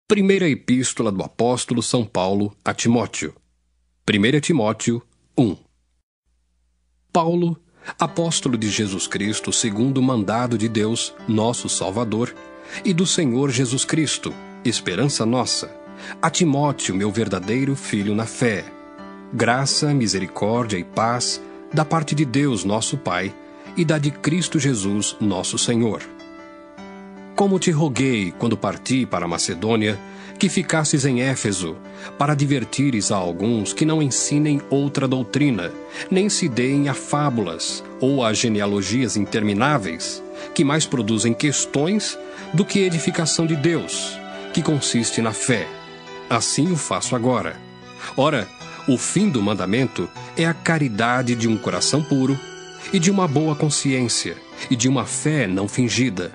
Primeira Epístola do Apóstolo São Paulo a Timóteo. 1 Timóteo 1. Paulo, apóstolo de Jesus Cristo, segundo o mandado de Deus, nosso Salvador, e do Senhor Jesus Cristo, esperança nossa, a Timóteo, meu verdadeiro filho na fé. Graça, misericórdia e paz da parte de Deus, nosso Pai, e da de Cristo Jesus, nosso Senhor. Como te roguei, quando parti para a Macedônia, que ficasses em Éfeso, para advertires a alguns que não ensinem outra doutrina, nem se deem a fábulas ou a genealogias intermináveis, que mais produzem questões do que edificação de Deus, que consiste na fé. Assim o faço agora. Ora, o fim do mandamento é a caridade de um coração puro, e de uma boa consciência, e de uma fé não fingida,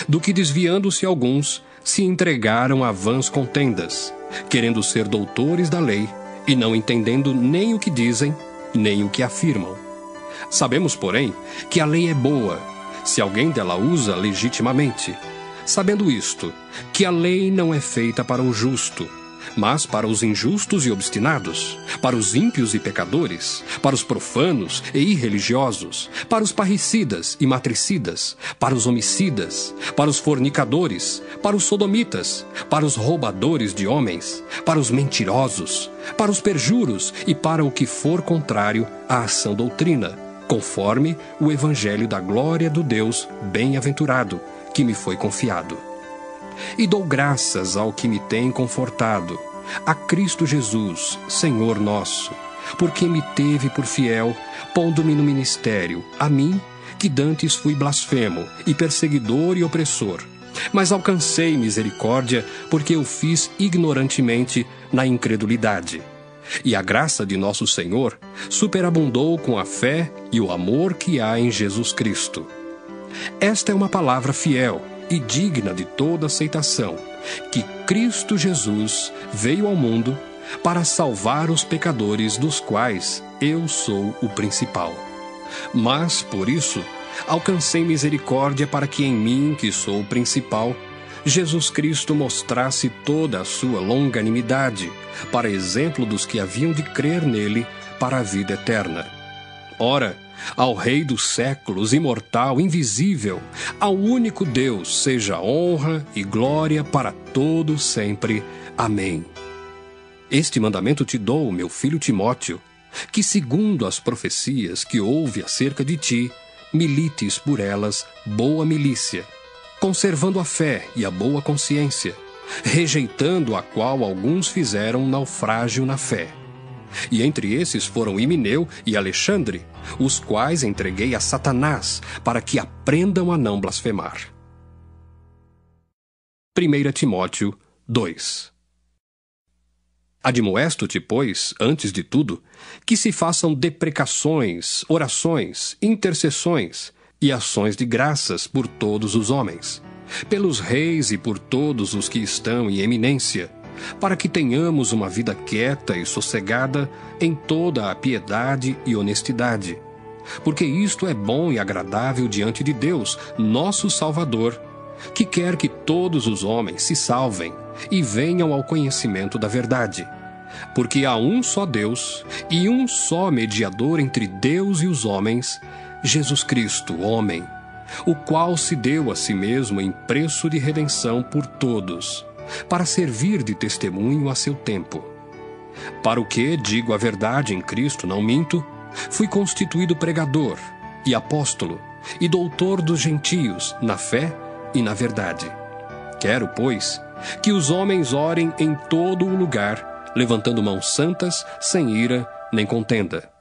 do que desviando-se alguns, se entregaram a vãs contendas, querendo ser doutores da lei, e não entendendo nem o que dizem, nem o que afirmam. Sabemos, porém, que a lei é boa, se alguém dela usa legitimamente, sabendo isto, que a lei não é feita para o justo, mas para os injustos e obstinados, para os ímpios e pecadores, para os profanos e irreligiosos, para os parricidas e matricidas, para os homicidas, para os fornicadores, para os sodomitas, para os roubadores de homens, para os mentirosos, para os perjuros e para o que for contrário à sã doutrina, conforme o evangelho da glória do Deus bem-aventurado, que me foi confiado. E dou graças ao que me tem confortado, a Cristo Jesus, Senhor nosso, porque me teve por fiel, pondo-me no ministério, a mim, que dantes fui blasfemo, e perseguidor e opressor. Mas alcancei misericórdia, porque eu fiz ignorantemente na incredulidade. E a graça de nosso Senhor superabundou com a fé e o amor que há em Jesus Cristo. Esta é uma palavra fiel e digna de toda aceitação, que Cristo Jesus veio ao mundo para salvar os pecadores, dos quais eu sou o principal. Mas, por isso, alcancei misericórdia para que em mim, que sou o principal, Jesus Cristo mostrasse toda a sua longanimidade, para exemplo dos que haviam de crer nele para a vida eterna. Ora, ao Rei dos séculos, imortal, invisível, ao único Deus, seja honra e glória para todo sempre. Amém. Este mandamento te dou, meu filho Timóteo, que segundo as profecias que houve acerca de ti, milites por elas boa milícia, conservando a fé e a boa consciência, rejeitando a qual alguns fizeram naufrágio na fé. E entre esses foram Himeneu e Alexandre, os quais entreguei a Satanás, para que aprendam a não blasfemar. 1 Timóteo 2. Admoesto-te, pois, antes de tudo, que se façam deprecações, orações, intercessões e ações de graças por todos os homens, pelos reis e por todos os que estão em eminência, para que tenhamos uma vida quieta e sossegada em toda a piedade e honestidade. Porque isto é bom e agradável diante de Deus, nosso Salvador, que quer que todos os homens se salvem e venham ao conhecimento da verdade. Porque há um só Deus e um só mediador entre Deus e os homens, Jesus Cristo, homem, o qual se deu a si mesmo em preço de redenção por todos, para servir de testemunho a seu tempo. Para o que, digo a verdade em Cristo, não minto, fui constituído pregador, e apóstolo, e doutor dos gentios, na fé e na verdade. Quero, pois, que os homens orem em todo o lugar, levantando mãos santas, sem ira nem contenda.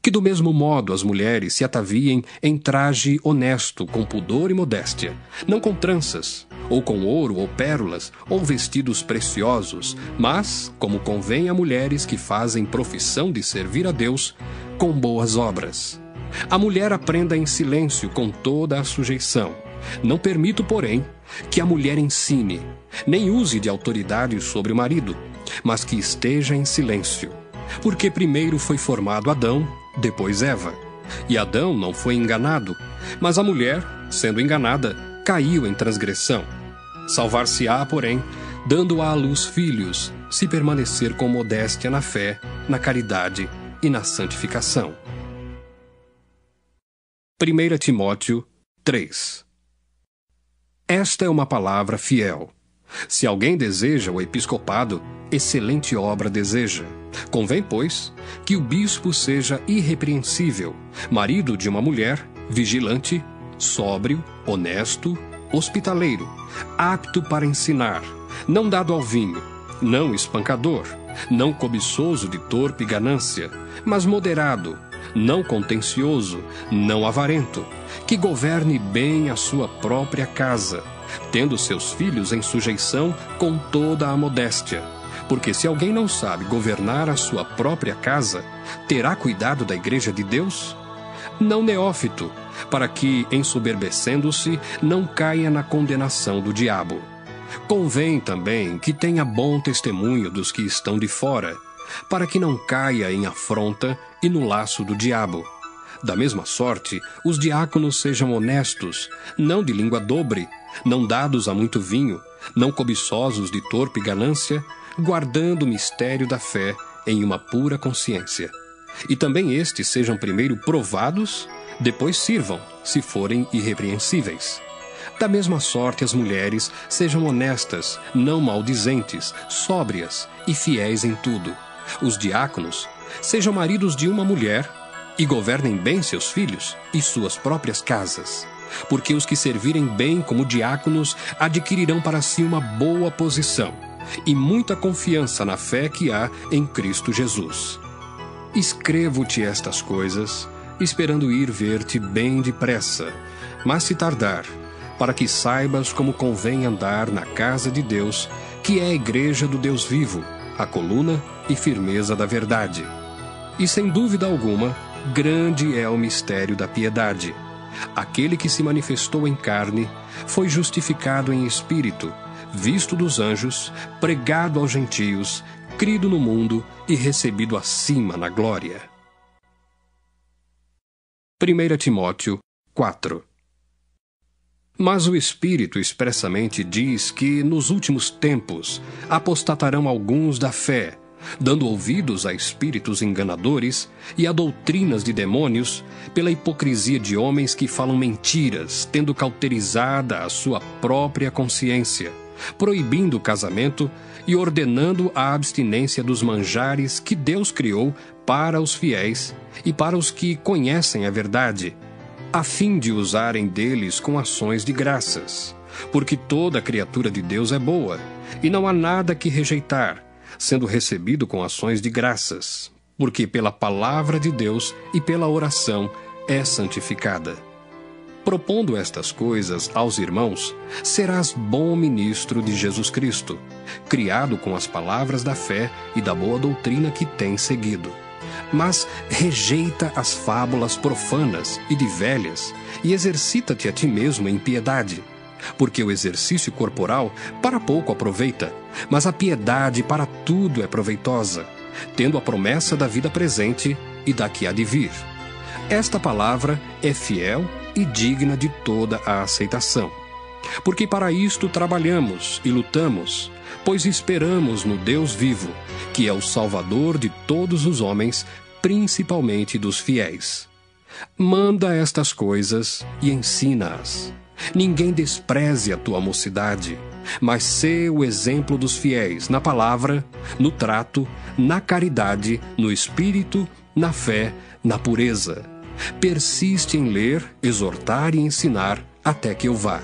Que do mesmo modo as mulheres se ataviem em traje honesto, com pudor e modéstia, não com tranças, ou com ouro ou pérolas, ou vestidos preciosos, mas, como convém a mulheres que fazem profissão de servir a Deus, com boas obras. A mulher aprenda em silêncio com toda a sujeição. Não permito, porém, que a mulher ensine, nem use de autoridade sobre o marido, mas que esteja em silêncio. Porque primeiro foi formado Adão, depois Eva. E Adão não foi enganado, mas a mulher, sendo enganada, caiu em transgressão. Salvar-se-á, porém, dando à luz filhos, se permanecer com modéstia na fé, na caridade e na santificação. 1 Timóteo 3. Esta é uma palavra fiel. Se alguém deseja o episcopado, excelente obra deseja. Convém, pois, que o bispo seja irrepreensível, marido de uma mulher, vigilante, sóbrio, honesto, hospitaleiro, apto para ensinar, não dado ao vinho, não espancador, não cobiçoso de torpe ganância, mas moderado, não contencioso, não avarento, que governe bem a sua própria casa, tendo seus filhos em sujeição com toda a modéstia. Porque se alguém não sabe governar a sua própria casa, terá cuidado da igreja de Deus? Não neófito, para que, ensoberbecendo-se, não caia na condenação do diabo. Convém também que tenha bom testemunho dos que estão de fora, para que não caia em afronta e no laço do diabo. Da mesma sorte, os diáconos sejam honestos, não de língua dobre, não dados a muito vinho, não cobiçosos de torpe ganância, guardando o mistério da fé em uma pura consciência. E também estes sejam primeiro provados, depois sirvam, se forem irrepreensíveis. Da mesma sorte as mulheres sejam honestas, não maldizentes, sóbrias e fiéis em tudo. Os diáconos sejam maridos de uma mulher e governem bem seus filhos e suas próprias casas. Porque os que servirem bem como diáconos adquirirão para si uma boa posição e muita confiança na fé que há em Cristo Jesus. Escrevo-te estas coisas, esperando ir ver-te bem depressa, mas se tardar, para que saibas como convém andar na casa de Deus, que é a igreja do Deus vivo, a coluna e firmeza da verdade. E sem dúvida alguma, grande é o mistério da piedade. Aquele que se manifestou em carne foi justificado em espírito, visto dos anjos, pregado aos gentios, crido no mundo e recebido acima na glória. 1 Timóteo 4. Mas o Espírito expressamente diz que, nos últimos tempos, apostatarão alguns da fé, dando ouvidos a espíritos enganadores e a doutrinas de demônios, pela hipocrisia de homens que falam mentiras, tendo cauterizada a sua própria consciência, proibindo o casamento e ordenando a abstinência dos manjares que Deus criou para os fiéis e para os que conhecem a verdade, a fim de usarem deles com ações de graças. Porque toda criatura de Deus é boa, e não há nada que rejeitar, sendo recebido com ações de graças, porque pela palavra de Deus e pela oração é santificada. Propondo estas coisas aos irmãos, serás bom ministro de Jesus Cristo, criado com as palavras da fé e da boa doutrina que tens seguido. Mas rejeita as fábulas profanas e de velhas, e exercita-te a ti mesmo em piedade. Porque o exercício corporal para pouco aproveita, mas a piedade para tudo é proveitosa, tendo a promessa da vida presente e da que há de vir. Esta palavra é fiel e digna de toda a aceitação. Porque para isto trabalhamos e lutamos, pois esperamos no Deus vivo, que é o Salvador de todos os homens, principalmente dos fiéis. Manda estas coisas e ensina-as. Ninguém despreze a tua mocidade, mas sê o exemplo dos fiéis na palavra, no trato, na caridade, no espírito, na fé, na pureza. Persiste em ler, exortar e ensinar até que eu vá.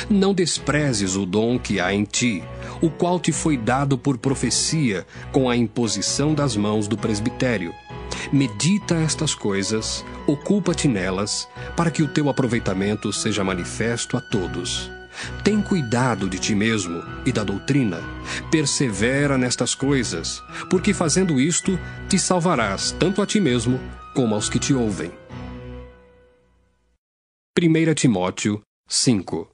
Não desprezes o dom que há em ti, o qual te foi dado por profecia, com a imposição das mãos do presbitério. Medita estas coisas, ocupa-te nelas, para que o teu aproveitamento seja manifesto a todos. Tem cuidado de ti mesmo e da doutrina. Persevera nestas coisas, porque fazendo isto, te salvarás tanto a ti mesmo como aos que te ouvem. 1 Timóteo 5.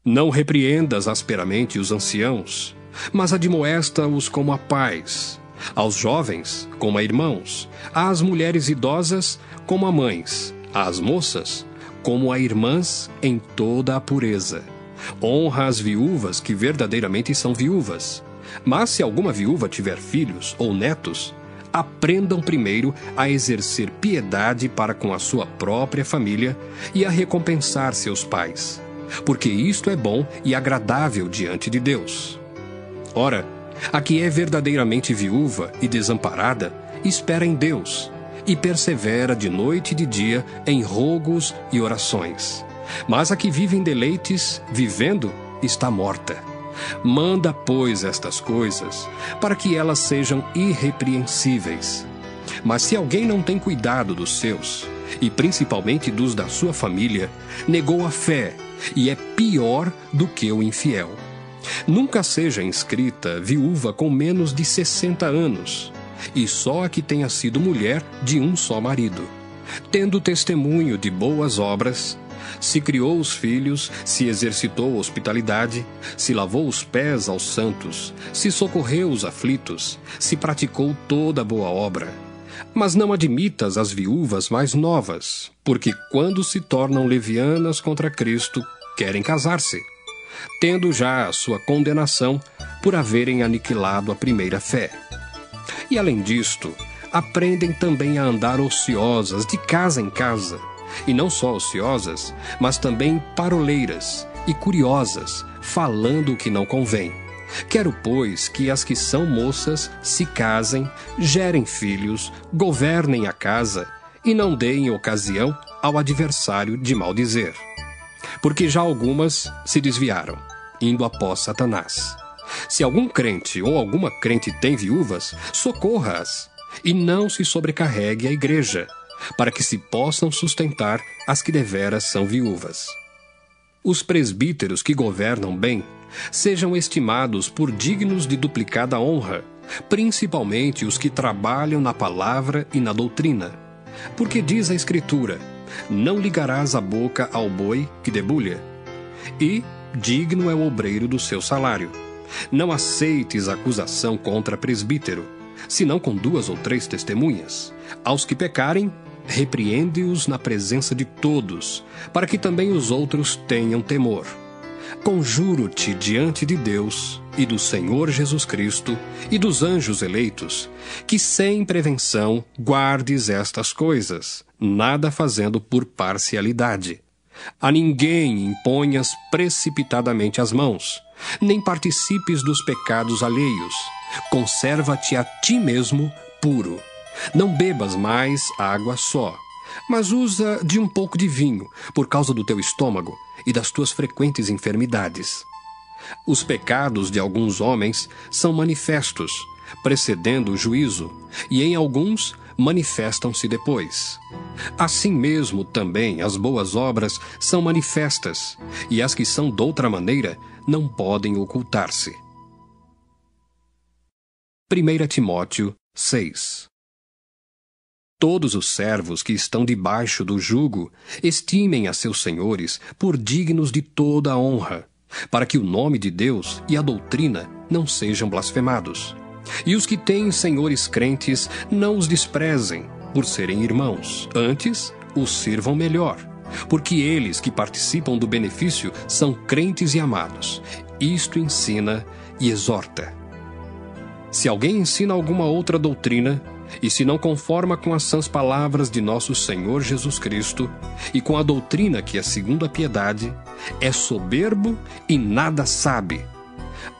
Não repreendas asperamente os anciãos, mas admoesta-os como a pais, aos jovens como a irmãos, às mulheres idosas como a mães, às moças como a irmãs em toda a pureza. Honra as viúvas que verdadeiramente são viúvas. Mas se alguma viúva tiver filhos ou netos, aprendam primeiro a exercer piedade para com a sua própria família e a recompensar seus pais, porque isto é bom e agradável diante de Deus. Ora, a que é verdadeiramente viúva e desamparada, espera em Deus e persevera de noite e de dia em rogos e orações. Mas a que vive em deleites, vivendo, está morta. Manda, pois, estas coisas, para que elas sejam irrepreensíveis. Mas se alguém não tem cuidado dos seus, e principalmente dos da sua família, negou a fé, e é pior do que o infiel. Nunca seja inscrita viúva com menos de 60 anos, e só a que tenha sido mulher de um só marido, tendo testemunho de boas obras, se criou os filhos, se exercitou hospitalidade, se lavou os pés aos santos, se socorreu os aflitos, se praticou toda boa obra. Mas não admitas as viúvas mais novas, porque quando se tornam levianas contra Cristo, querem casar-se, tendo já a sua condenação por haverem aniquilado a primeira fé. E além disto, aprendem também a andar ociosas de casa em casa, e não só ociosas, mas também paroleiras e curiosas, falando o que não convém. Quero, pois, que as que são moças se casem, gerem filhos, governem a casa, e não deem ocasião ao adversário de maldizer. Porque já algumas se desviaram, indo após Satanás. Se algum crente ou alguma crente tem viúvas, socorra-as, e não se sobrecarregue a igreja, para que se possam sustentar as que deveras são viúvas. Os presbíteros que governam bem sejam estimados por dignos de duplicada honra, principalmente os que trabalham na palavra e na doutrina. Porque diz a Escritura: não ligarás a boca ao boi que debulha, e digno é o obreiro do seu salário. Não aceites acusação contra presbítero, senão com 2 ou 3 testemunhas. Aos que pecarem, repreende-os na presença de todos, para que também os outros tenham temor. Conjuro-te diante de Deus e do Senhor Jesus Cristo e dos anjos eleitos, que sem prevenção guardes estas coisas, nada fazendo por parcialidade. A ninguém imponhas precipitadamente as mãos, nem participes dos pecados alheios. Conserva-te a ti mesmo puro. Não bebas mais água só, mas usa de um pouco de vinho, por causa do teu estômago e das tuas frequentes enfermidades. Os pecados de alguns homens são manifestos, precedendo o juízo, e em alguns manifestam-se depois. Assim mesmo também as boas obras são manifestas, e as que são doutra maneira não podem ocultar-se. 1 Timóteo 6. Todos os servos que estão debaixo do jugo estimem a seus senhores por dignos de toda a honra, para que o nome de Deus e a doutrina não sejam blasfemados. E os que têm senhores crentes não os desprezem, por serem irmãos, antes os sirvam melhor, porque eles que participam do benefício são crentes e amados. Isto ensina e exorta. Se alguém ensina alguma outra doutrina, e se não conforma com as sãs palavras de nosso Senhor Jesus Cristo, e com a doutrina que é segundo a piedade, é soberbo e nada sabe,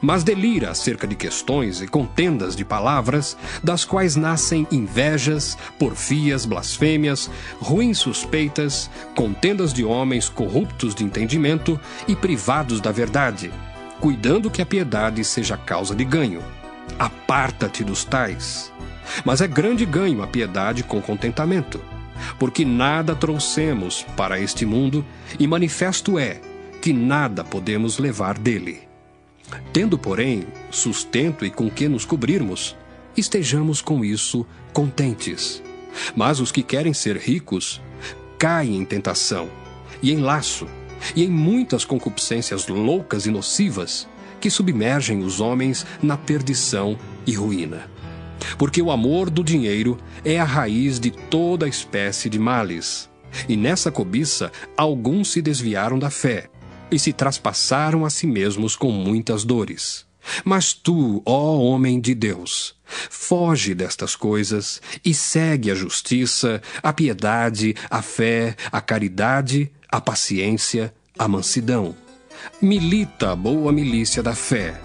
mas delira acerca de questões e contendas de palavras, das quais nascem invejas, porfias, blasfêmias, ruins suspeitas, contendas de homens corruptos de entendimento e privados da verdade, cuidando que a piedade seja causa de ganho. Aparta-te dos tais. Mas é grande ganho a piedade com contentamento, porque nada trouxemos para este mundo, e manifesto é que nada podemos levar dele. Tendo, porém, sustento e com que nos cobrirmos, estejamos com isso contentes. Mas os que querem ser ricos caem em tentação, e em laço, e em muitas concupiscências loucas e nocivas, que submergem os homens na perdição e ruína. Porque o amor do dinheiro é a raiz de toda espécie de males. E nessa cobiça alguns se desviaram da fé e se traspassaram a si mesmos com muitas dores. Mas tu, ó homem de Deus, foge destas coisas e segue a justiça, a piedade, a fé, a caridade, a paciência, a mansidão. Milita a boa milícia da fé.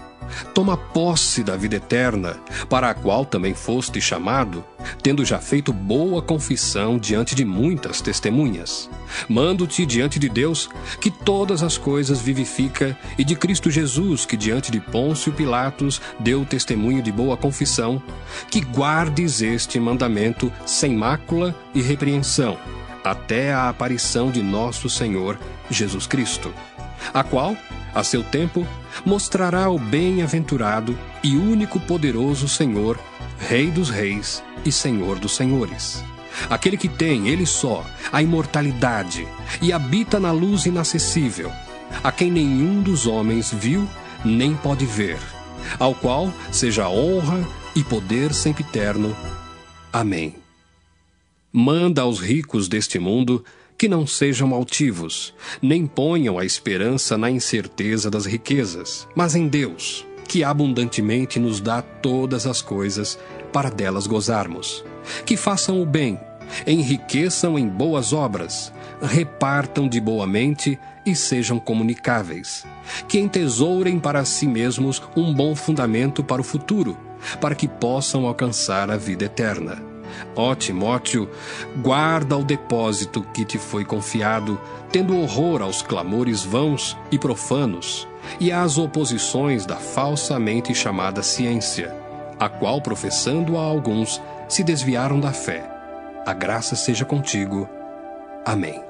Toma posse da vida eterna, para a qual também foste chamado, tendo já feito boa confissão diante de muitas testemunhas. Mando-te diante de Deus, que todas as coisas vivifica, e de Cristo Jesus, que diante de Pôncio Pilatos deu testemunho de boa confissão, que guardes este mandamento sem mácula e repreensão, até a aparição de nosso Senhor Jesus Cristo, a qual, a seu tempo, mostrará o bem-aventurado e único poderoso Senhor, Rei dos reis e Senhor dos senhores. Aquele que tem, ele só, a imortalidade e habita na luz inacessível, a quem nenhum dos homens viu nem pode ver, ao qual seja honra e poder sempiterno. Amém. Manda aos ricos deste mundo que não sejam altivos, nem ponham a esperança na incerteza das riquezas, mas em Deus, que abundantemente nos dá todas as coisas para delas gozarmos. Que façam o bem, enriqueçam em boas obras, repartam de boa mente e sejam comunicáveis. Que entesourem para si mesmos um bom fundamento para o futuro, para que possam alcançar a vida eterna. Ó Timóteo, guarda o depósito que te foi confiado, tendo horror aos clamores vãos e profanos, e às oposições da falsamente chamada ciência, a qual, professando a alguns, se desviaram da fé. A graça seja contigo. Amém.